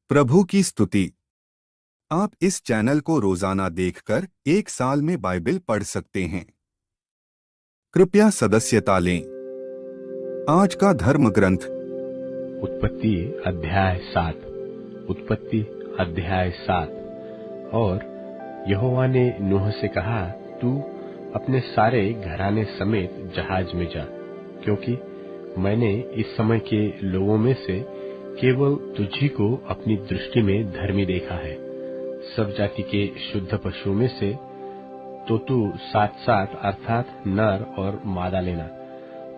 प्रभु की स्तुति। आप इस चैनल को रोजाना देखकर 1 साल में बाइबल पढ़ सकते हैं। कृपया सदस्यता लें। आज का धर्म ग्रंथ उत्पत्ति अध्याय 7। उत्पत्ति अध्याय 7। और यहोवा ने नूह से कहा, तू अपने सारे घराने समेत जहाज में जा, क्योंकि मैंने इस समय के लोगों में से केवल तुझी को अपनी दृष्टि में धर्मी देखा है। सब जाति के शुद्ध पशुओं में से तो तू 7-7 अर्थात नर और मादा लेना,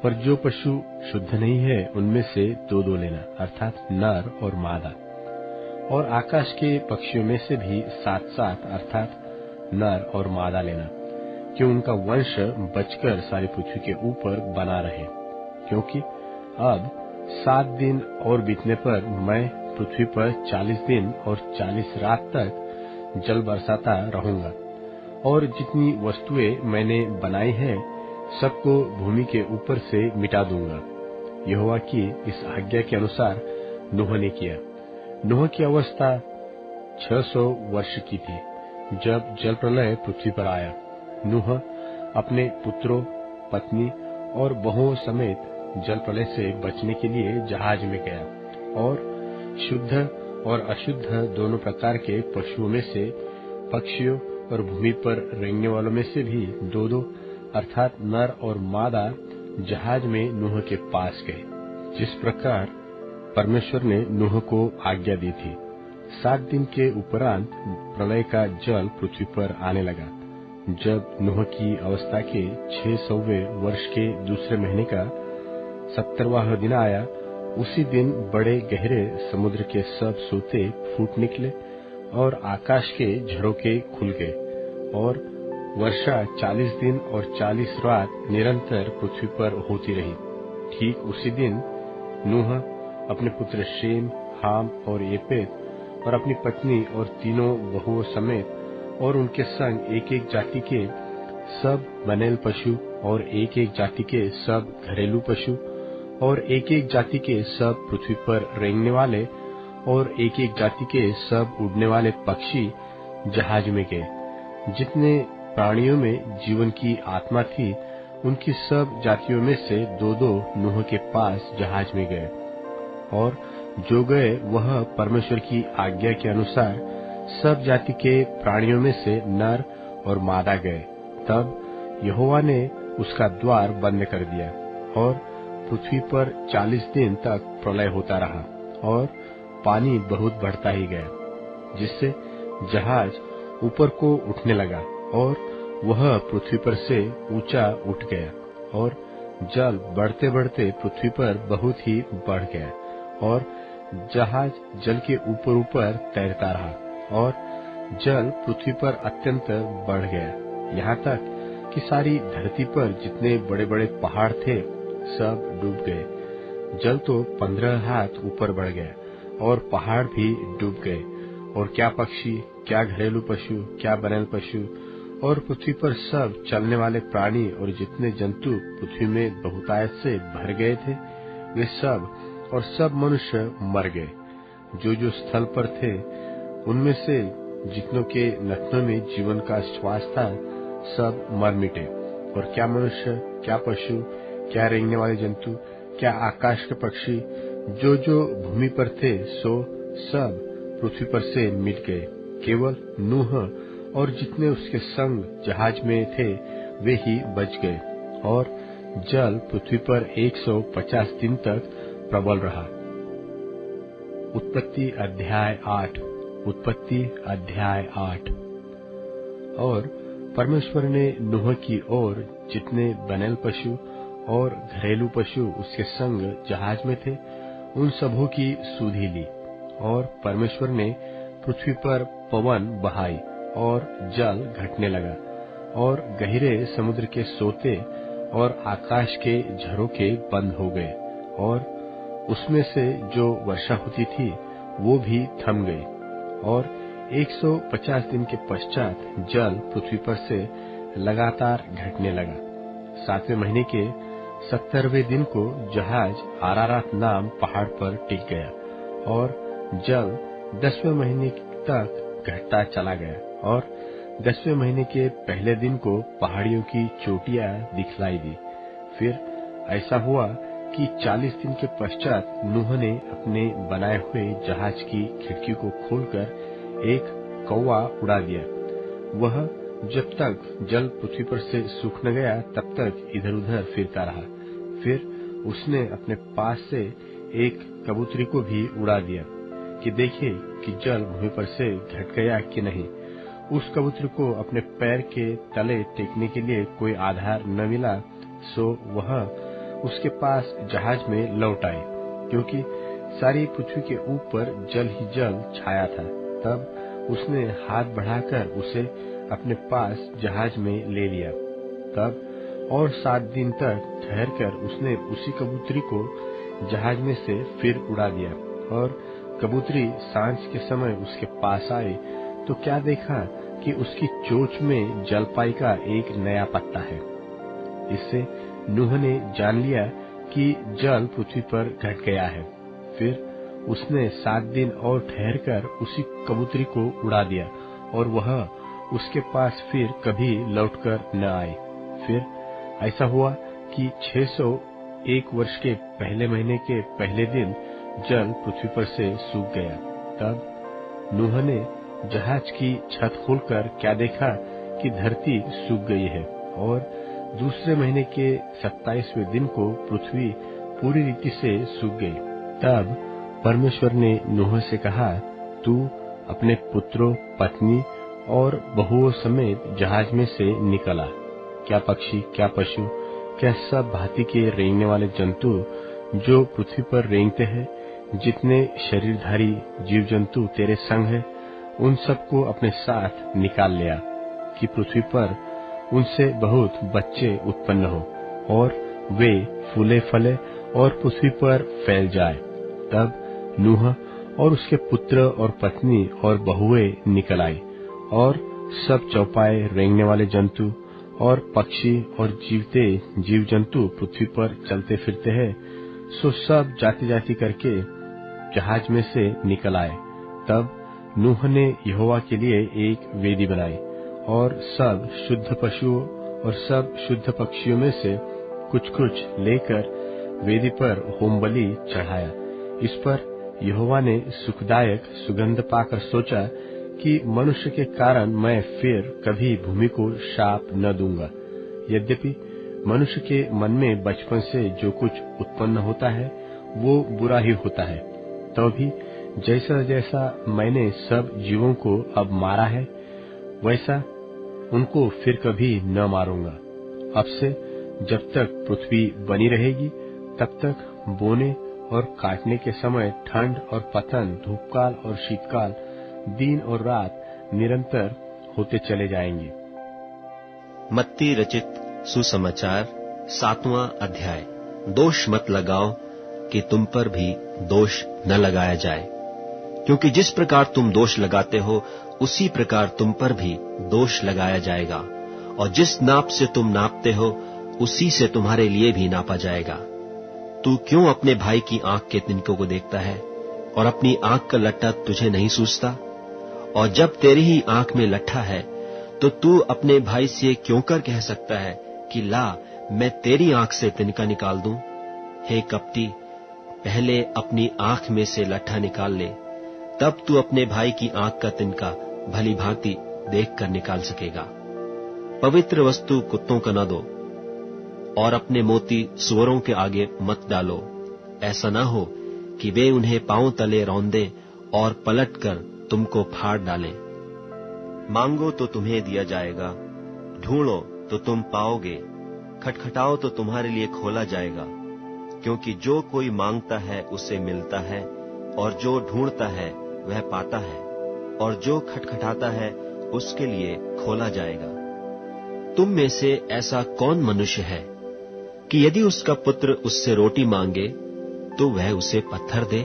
पर जो पशु शुद्ध नहीं है उनमें से 2-2 लेना, अर्थात नर और मादा। और आकाश के पक्षियों में से भी 7-7 अर्थात नर और मादा लेना, कि उनका वंश बचकर सारी पृथ्वी के ऊपर बना रहे। क्योंकि अब 7 दिन और बीतने पर मैं पृथ्वी पर 40 दिन और 40 रात तक जल बरसाता रहूंगा, और जितनी वस्तुएं मैंने बनाई हैं सबको भूमि के ऊपर से मिटा दूंगा। यहोवा की इस आज्ञा के अनुसार नूह ने किया। नूह की अवस्था 600 वर्ष की थी जब जल प्रलय पृथ्वी पर आया। नूह अपने पुत्रों, पत्नी और बहुओं समेत जल प्रलय से बचने के लिए जहाज में गया, और शुद्ध और अशुद्ध दोनों प्रकार के पशुओं में से, पक्षियों और भूमि पर रेंगने वालों में से भी 2-2 अर्थात नर और मादा जहाज में नूह के पास गए, जिस प्रकार परमेश्वर ने नूह को आज्ञा दी थी। 7 दिन के उपरांत प्रलय का जल पृथ्वी पर आने लगा। जब नूह की अवस्था के 600वें वर्ष के दूसरे महीने का 70वां दिन आया, उसी दिन बड़े गहरे समुद्र के सब सोते फूट निकले और आकाश के झरोखे खुल गए, और वर्षा 40 दिन और 40 रात निरंतर पृथ्वी पर होती रही। ठीक उसी दिन नूह अपने पुत्र शेम, हाम और येपेत और अपनी पत्नी और तीनों बहुओं समेत और उनके संग एक-एक जाति के सब बनेल पशु और एक-एक जाति के सब घरेलू पशु और एक-एक जाति के सब पृथ्वी पर रेंगने वाले और एक-एक जाति के सब उड़ने वाले पक्षी जहाज में गए। जितने प्राणियों में जीवन की आत्मा थी, उनकी सब जातियों में से 2-2 नूह के पास जहाज में गए, और जो गए वह परमेश्वर की आज्ञा के अनुसार सब जाति के प्राणियों में से नर और मादा गए। तब यहोवा ने उसका द्वार बंद कर दिया, और पृथ्वी पर 40 दिन तक प्रलय होता रहा, और पानी बहुत बढ़ता ही गया, जिससे जहाज ऊपर को उठने लगा, और वह पृथ्वी पर से ऊंचा उठ गया, और जल बढ़ते बढ़ते पृथ्वी पर बहुत ही बढ़ गया, और जहाज जल के ऊपर ऊपर तैरता रहा, और जल पृथ्वी पर अत्यंत बढ़ गया, यहाँ तक कि सारी धरती पर जितने बड़े बड़े पहाड़ थे सब डूब गए। जल तो 15 हाथ ऊपर बढ़ गया, और पहाड़ भी डूब गए, और क्या पक्षी, क्या घरेलू पशु, क्या बनेल पशु और पृथ्वी पर सब चलने वाले प्राणी और जितने जंतु पृथ्वी में बहुतायत से भर गए थे, वे सब और सब मनुष्य मर गए। जो स्थल पर थे उनमें से जितनों के नथनों में जीवन का श्वास था सब मर मिटे, और क्या मनुष्य, क्या पशु, क्या रेंगने वाले जंतु, क्या आकाश के पक्षी, जो भूमि पर थे सो सब पृथ्वी पर से मिट गए। केवल नूह और जितने उसके संग जहाज में थे वे ही बच गए, और जल पृथ्वी पर 150 दिन तक प्रबल रहा। उत्पत्ति अध्याय 8। उत्पत्ति अध्याय 8। और परमेश्वर ने नूह की ओर जितने बनेल पशु और घरेलू पशु उसके संग जहाज में थे उन सबों की सुधि ली, और परमेश्वर ने पृथ्वी पर पवन बहाई और जल घटने लगा, और गहरे समुद्र के सोते और आकाश के झरोखे बंद हो गए, और उसमें से जो वर्षा होती थी वो भी थम गई। और 150 दिन के पश्चात जल पृथ्वी पर से लगातार घटने लगा। 7वें महीने के 70वें दिन को जहाज अरारात नाम पहाड़ पर टिक गया, और जल 10वें महीने तक घटता चला गया और 10वें महीने के पहले दिन को पहाड़ियों की चोटियां दिखलाई दी। फिर ऐसा हुआ कि 40 दिन के पश्चात नूह ने अपने बनाए हुए जहाज की खिड़की को खोलकर एक कौवा उड़ा दिया। वह जब तक जल पृथ्वी पर से सूख न गया तब तक इधर उधर फिरता रहा। फिर उसने अपने पास से एक कबूतरी को भी उड़ा दिया कि देखे कि जल भूमि पर से घट गया कि नहीं। उस कबूतरी को अपने पैर के तले टेकने के लिए कोई आधार न मिला, सो वह उसके पास जहाज में लौट आई, क्योंकि सारी पृथ्वी के ऊपर जल ही जल छाया था। तब उसने हाथ बढ़ाकर उसे अपने पास जहाज में ले लिया। तब और 7 दिन तक ठहरकर उसने उसी कबूतरी को जहाज में से फिर उड़ा दिया। और कबूतरी सांझ के समय उसके पास आई तो क्या देखा कि उसकी चोंच में जलपाई का एक नया पत्ता है। इससे नूह ने जान लिया कि जल पृथ्वी पर घट गया है। फिर उसने 7 दिन और ठहरकर उसी कबूतरी को उड़ा दिया और वह उसके पास फिर कभी लौटकर न आई। फिर ऐसा हुआ कि 601 वर्ष के पहले महीने के पहले दिन जल पृथ्वी पर से सूख गया। तब नूह ने जहाज की छत खोलकर क्या देखा कि धरती सूख गई है और दूसरे महीने के 27वें दिन को पृथ्वी पूरी रीति से सूख गई। तब परमेश्वर ने नूह से कहा, तू अपने पुत्रों, पत्नी और बहुओं समेत जहाज में से निकला। क्या पक्षी, क्या पशु, क्या सब भांति के रेंगने वाले जंतु जो पृथ्वी पर रेंगते हैं, जितने शरीरधारी जीव जंतु तेरे संग है, उन सबको अपने साथ निकाल लिया कि पृथ्वी पर उनसे बहुत बच्चे उत्पन्न हो और वे फूले फले और पृथ्वी पर फैल जाए। तब नूह और उसके पुत्र और पत्नी और बहुएं निकल आई और सब चौपाए रेंगने वाले जंतु और पक्षी और जीवते जीव जंतु पृथ्वी पर चलते फिरते हैं, सो सब जाति जाति करके जहाज में से निकल आए। तब नूह ने यहोवा के लिए एक वेदी बनाई और सब शुद्ध पशुओं और सब शुद्ध पक्षियों में से कुछ कुछ लेकर वेदी पर होमबलि चढ़ाया। इस पर यहोवा ने सुखदायक सुगंध पाकर सोचा कि मनुष्य के कारण मैं फिर कभी भूमि को शाप न दूंगा। यद्यपि मनुष्य के मन में बचपन से जो कुछ उत्पन्न होता है वो बुरा ही होता है, तो भी जैसा जैसा मैंने सब जीवों को अब मारा है वैसा उनको फिर कभी न मारूंगा। अब से जब तक पृथ्वी बनी रहेगी तब तक बोने और काटने के समय ठंड और पतन, धूपकाल और शीतकाल, दिन और रात निरंतर होते चले जाएंगे। मत्ती रचित सुसमाचार 7वां अध्याय। दोष मत लगाओ कि तुम पर भी दोष न लगाया जाए, क्योंकि जिस प्रकार तुम दोष लगाते हो उसी प्रकार तुम पर भी दोष लगाया जाएगा, और जिस नाप से तुम नापते हो उसी से तुम्हारे लिए भी नापा जाएगा। तू क्यों अपने भाई की आंख के तिनकों को देखता है और अपनी आंख का लट्ठा तुझे नहीं सूझता? और जब तेरी ही आंख में लट्ठा है तो तू अपने भाई से क्यों कर कह सकता है कि ला मैं तेरी आंख से तिनका निकाल दूं? हे कपटी, पहले अपनी आंख में से लट्ठा निकाल ले, तब तू अपने भाई की आंख का तिनका भली भांति देख कर निकाल सकेगा। पवित्र वस्तु कुत्तों का न दो और अपने मोती सुअरों के आगे मत डालो, ऐसा न हो कि वे उन्हें पांव तले रौंदे और पलटकर तुमको फाड़ डालें। मांगो तो तुम्हें दिया जाएगा, ढूंढो तो तुम पाओगे, खटखटाओ तो तुम्हारे लिए खोला जाएगा। क्योंकि जो कोई मांगता है उसे मिलता है, और जो ढूंढता है वह पाता है, और जो खटखटाता है उसके लिए खोला जाएगा। तुम में से ऐसा कौन मनुष्य है कि यदि उसका पुत्र उससे रोटी मांगे तो वह उसे पत्थर दे?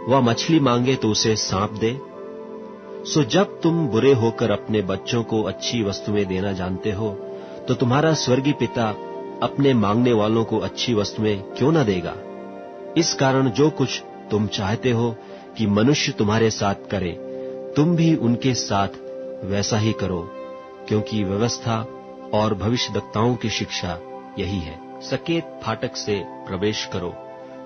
वह मछली मांगे तो उसे सांप दे? सो जब तुम बुरे होकर अपने बच्चों को अच्छी वस्तुएं देना जानते हो, तो तुम्हारा स्वर्गीय पिता अपने मांगने वालों को अच्छी वस्तुएं क्यों न देगा? इस कारण जो कुछ तुम चाहते हो कि मनुष्य तुम्हारे साथ करे, तुम भी उनके साथ वैसा ही करो, क्योंकि व्यवस्था और भविष्यद्वक्ताओं की शिक्षा यही है। सकेत फाटक से प्रवेश करो,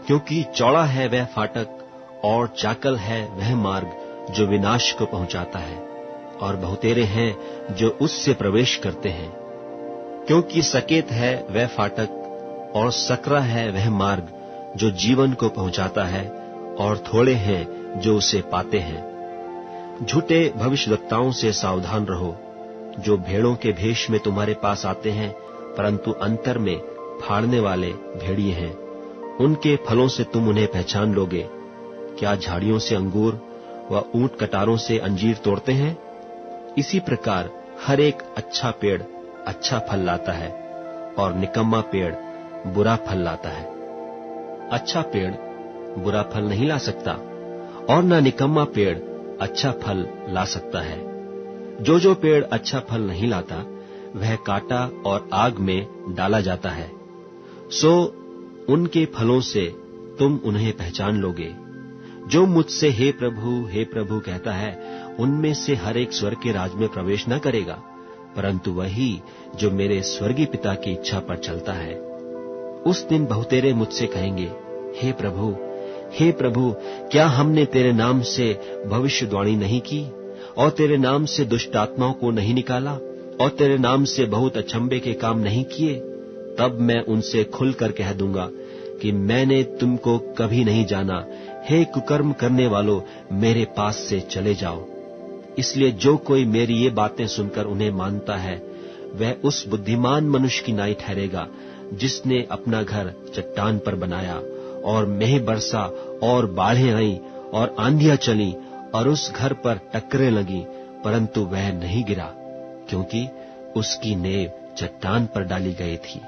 क्योंकि चौड़ा है वह फाटक और चाकल है वह मार्ग जो विनाश को पहुंचाता है, और बहुतेरे हैं जो उससे प्रवेश करते हैं। क्योंकि सकेत है वह फाटक और सकरा है वह मार्ग जो जीवन को पहुंचाता है, और थोड़े हैं जो उसे पाते हैं। झूठे भविष्यद्वक्ताओं से सावधान रहो, जो भेड़ों के भेष में तुम्हारे पास आते हैं, परंतु अंतर में फाड़ने वाले भेड़िए हैं। उनके फलों से तुम उन्हें पहचान लोगे। क्या झाड़ियों से अंगूर व ऊंट कटारों से अंजीर तोड़ते हैं? इसी प्रकार हर एक अच्छा पेड़ अच्छा फल लाता है, और निकम्मा पेड़ बुरा फल लाता है। अच्छा पेड़ बुरा फल नहीं ला सकता, और न निकम्मा पेड़ अच्छा फल ला सकता है। जो पेड़ अच्छा फल नहीं लाता, वह काटा और आग में डाला जाता है। सो उनके फलों से तुम उन्हें पहचान लोगे। जो मुझसे हे प्रभु कहता है, उनमें से हर एक स्वर्ग के राज में प्रवेश न करेगा, परंतु वही जो मेरे स्वर्गीय पिता की इच्छा पर चलता है। उस दिन बहुतेरे मुझसे कहेंगे, हे प्रभु, क्या हमने तेरे नाम से भविष्यवाणी नहीं की, और तेरे नाम से दुष्ट आत्माओं को नहीं निकाला, और तेरे नाम से बहुत अचंभे के काम नहीं किए? तब मैं उनसे खुलकर कह दूंगा कि मैंने तुमको कभी नहीं जाना। हे कुकर्म करने वालों, मेरे पास से चले जाओ। इसलिए जो कोई मेरी ये बातें सुनकर उन्हें मानता है, वह उस बुद्धिमान मनुष्य की नाई ठहरेगा, जिसने अपना घर चट्टान पर बनाया, और मेह बरसा और बाढ़ें आई और आंधियां चली, और उस घर पर टक्करें लगी, परंतु वह नहीं गिरा, क्योंकि उसकी नींव चट्टान पर डाली गई थी।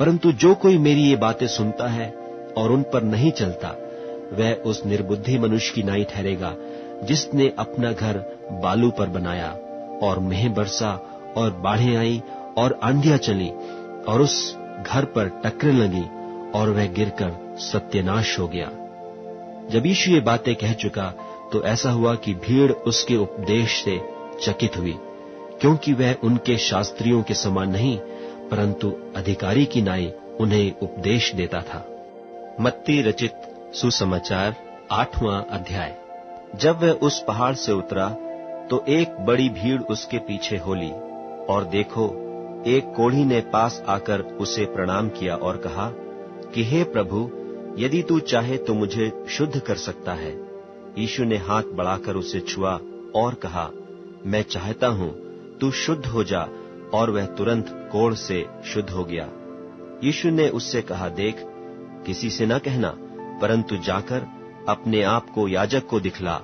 परंतु जो कोई मेरी ये बातें सुनता है और उन पर नहीं चलता, वह उस निर्बुद्धि मनुष्य की नाई ठहरेगा, जिसने अपना घर बालू पर बनाया, और मेह बरसा और बाढ़ें आई और आंधियां चली, और उस घर पर टक्करें लगी, और वह गिरकर सत्यानाश हो गया। जब यीशु ये बातें कह चुका, तो ऐसा हुआ कि भीड़ उसके उपदेश से चकित हुई, क्योंकि वह उनके शास्त्रियों के समान नहीं, परंतु अधिकारी की नाई उन्हें उपदेश देता था। मत्ती रचित सुसमाचार 8वां अध्याय। जब वह उस पहाड़ से उतरा, तो एक बड़ी भीड़ उसके पीछे हो ली, और देखो, एक कोढ़ी ने पास आकर उसे प्रणाम किया और कहा कि हे प्रभु, यदि तू चाहे तो मुझे शुद्ध कर सकता है। यीशु ने हाथ बढ़ाकर उसे छुआ और कहा, मैं चाहता हूं, तू शुद्ध हो जा। और वह तुरंत कोढ़ से शुद्ध हो गया। यीशु ने उससे कहा, देख, किसी से न कहना, परंतु जाकर अपने आप को याजक को दिखला,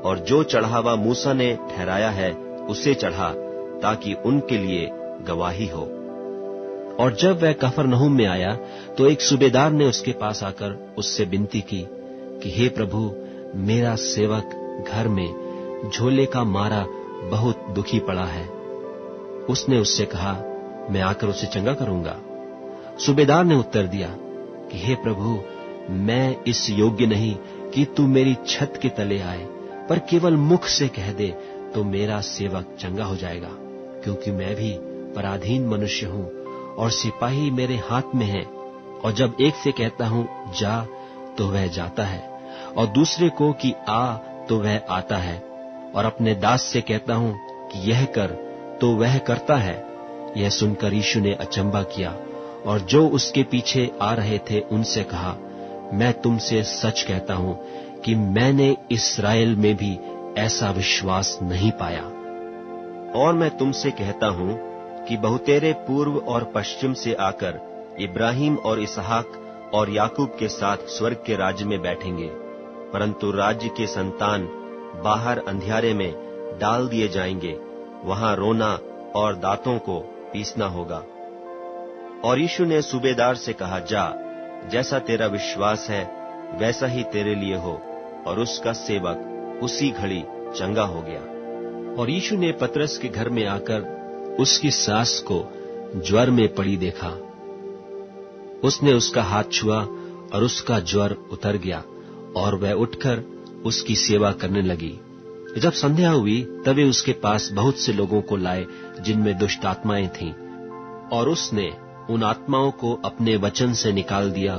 और जो चढ़ावा मूसा ने ठहराया है उसे चढ़ा, ताकि उनके लिए गवाही हो। और जब वह कफरनहूम में आया, तो एक सूबेदार ने उसके पास आकर उससे विनती की कि हे प्रभु, मेरा सेवक घर में झोले का मारा बहुत दुखी पड़ा है। उसने उससे कहा, मैं आकर उसे चंगा करूंगा। सूबेदार ने उत्तर दिया कि हे प्रभु, मैं इस योग्य नहीं कि तू मेरी छत के तले आए, पर केवल मुख से कह दे तो मेरा सेवक चंगा हो जाएगा। क्योंकि मैं भी पराधीन मनुष्य हूं, और सिपाही मेरे हाथ में है, और जब एक से कहता हूं जा, तो वह जाता है, और दूसरे को कि आ, तो वह आता है, और अपने दास से कहता हूं कि यह कर, तो वह करता है। यह सुनकर यीशु ने अचंभा किया, और जो उसके पीछे आ रहे थे उनसे कहा, मैं तुमसे सच कहता हूं कि मैंने इस्राएल में भी ऐसा विश्वास नहीं पाया। और मैं तुमसे कहता हूं कि बहुतेरे पूर्व और पश्चिम से आकर इब्राहिम और इसहाक और याकूब के साथ स्वर्ग के राज्य में बैठेंगे, परंतु राज्य के संतान बाहर अंधियारे में डाल दिए जाएंगे, वहां रोना और दांतों को पीसना होगा। और यीशु ने सूबेदार से कहा, जा, जैसा तेरा विश्वास है वैसा ही तेरे लिए हो। और उसका सेवक उसी घड़ी चंगा हो गया। और यीशु ने पतरस के घर में आकर उसकी सास को ज्वर में पड़ी देखा। उसने उसका हाथ छुआ और उसका ज्वर उतर गया, और वह उठकर उसकी सेवा करने लगी। जब संध्या हुई तब वे उसके पास बहुत से लोगों को लाए जिनमें दुष्ट आत्माएं थीं, और उसने उन आत्माओं को अपने वचन से निकाल दिया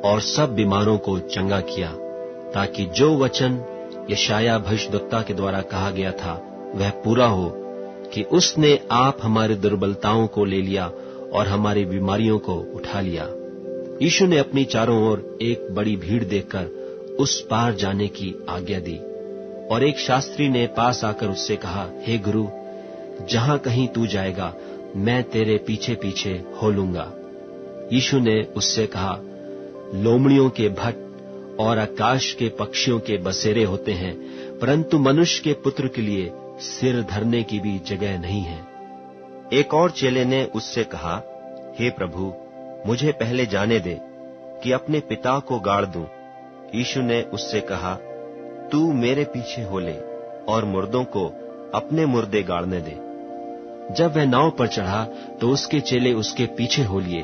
और सब बीमारों को चंगा किया, ताकि जो वचन यशायाह भविष्यद्वक्ता के द्वारा कहा गया था वह पूरा हो कि उसने आप हमारी दुर्बलताओं को ले लिया और हमारी बीमारियों को उठा लिया। यीशु ने अपनी चारों ओर एक बड़ी भीड़ देखकर उस पार जाने की आज्ञा दी, और एक शास्त्री ने पास आकर उससे कहा, हे गुरु, जहां कहीं तू जाएगा मैं तेरे पीछे पीछे हो लूंगा। यीशु ने उससे कहा, लोमड़ियों के भट्ट और आकाश के पक्षियों के बसेरे होते हैं, परंतु मनुष्य के पुत्र के लिए सिर धरने की भी जगह नहीं है। एक और चेले ने उससे कहा, हे प्रभु, मुझे पहले जाने दे कि अपने पिता को गाड़ दूं। यीशु ने उससे कहा, तू मेरे पीछे हो ले और मुर्दों को अपने मुर्दे गाड़ने दे। जब वह नाव पर चढ़ा तो उसके चेले उसके पीछे हो लिए,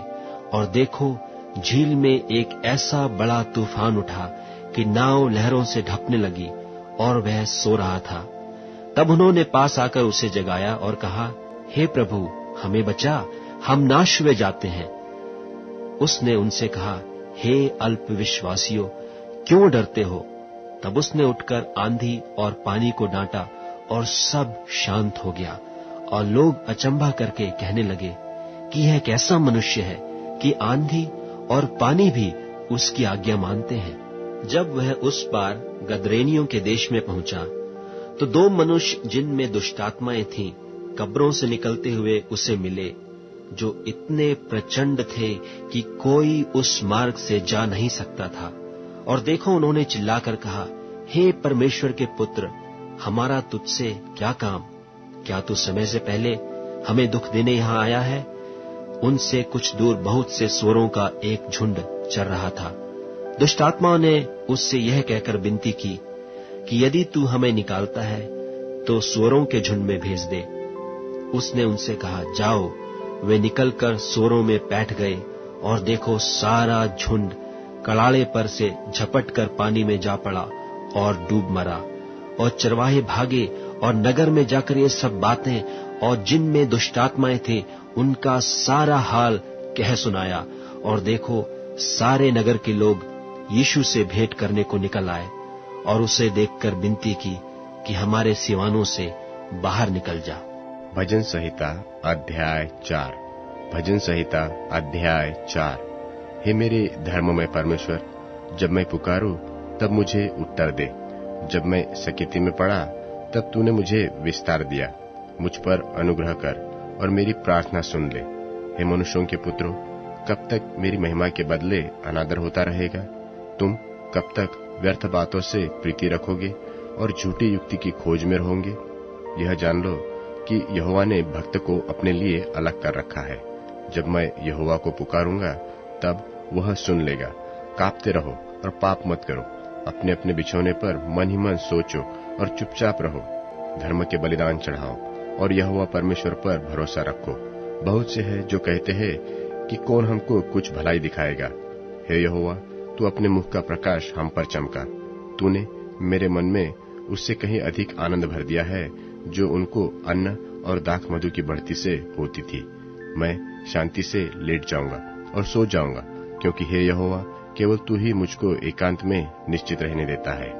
और देखो, झील में एक ऐसा बड़ा तूफान उठा कि नाव लहरों से ढपने लगी और वह सो रहा था। तब उन्होंने पास आकर उसे जगाया और कहा, हे प्रभु, हमें बचा, हम नाश हुए जाते हैं। उसने उनसे कहा, हे अल्पविश्वासियों, क्यों डरते हो? तब उसने उठकर आंधी और पानी को डांटा और सब शांत हो गया, और लोग अचंभा करके कहने लगे कि यह कैसा मनुष्य है कि आंधी और पानी भी उसकी आज्ञा मानते हैं। जब वह उस पार गदरेनियों के देश में पहुंचा तो दो मनुष्य जिनमें दुष्टात्माएं थीं कब्रों से निकलते हुए उसे मिले, जो इतने प्रचंड थे कि कोई उस मार्ग से जा नहीं सकता था। और देखो, उन्होंने चिल्लाकर कहा, हे परमेश्वर के पुत्र, हमारा तुझसे क्या काम? क्या तू समय से पहले हमें दुख देने यहाँ आया है? उनसे कुछ दूर बहुत से सूअरों का एक झुंड चर रहा था। दुष्टात्माओं ने उससे यह कहकर विनती की कि यदि तू हमें निकालता है तो सूअरों के झुंड में भेज दे। उसने उनसे कहा, जाओ। वे निकलकर सूअरों में बैठ गए, और देखो, सारा झुंड कड़ाड़े पर से झपट कर पानी में जा पड़ा और डूब मरा। और चरवाहे भागे और नगर में जाकर ये सब बातें और जिनमें दुष्टात्माएं थे उनका सारा हाल कह सुनाया। और देखो, सारे नगर के लोग यीशु से भेंट करने को निकल आए और उसे देखकर विनती की कि हमारे सिवानों से बाहर निकल जा। भजन संहिता अध्याय 4। भजन संहिता अध्याय 4। हे मेरे धर्ममय परमेश्वर, जब मैं पुकारूं तब मुझे उत्तर दे। जब मैं सकेती में पड़ा तब तूने मुझे विस्तार दिया। मुझ पर अनुग्रह कर और मेरी प्रार्थना सुन ले। हे मनुष्यों के पुत्रों, कब तक मेरी महिमा के बदले अनादर होता रहेगा? तुम कब तक व्यर्थ बातों से प्रीति रखोगे और झूठी युक्ति की खोज में रहोगे? यह जान लो कि यहोवा ने भक्त को अपने लिए अलग कर रखा है। जब मैं यहोवा को पुकारूंगा तब वह सुन लेगा। कांपते रहो और पाप मत करो। अपने अपने बिछौने पर मन ही मन सोचो और चुपचाप रहो। धर्म के बलिदान चढ़ाओ और यहोवा परमेश्वर पर भरोसा रखो। बहुत से हैं जो कहते हैं कि कौन हमको कुछ भलाई दिखाएगा। हे यहोवा, तू अपने मुख का प्रकाश हम पर चमका। तूने मेरे मन में उससे कहीं अधिक आनंद भर दिया है जो उनको अन्न और दाख मधु की बढ़ती से होती थी। मैं शांति से लेट जाऊंगा और सो जाऊंगा, क्योंकि हे यहोवा, केवल तू ही मुझको एकांत में निश्चित रहने देता है।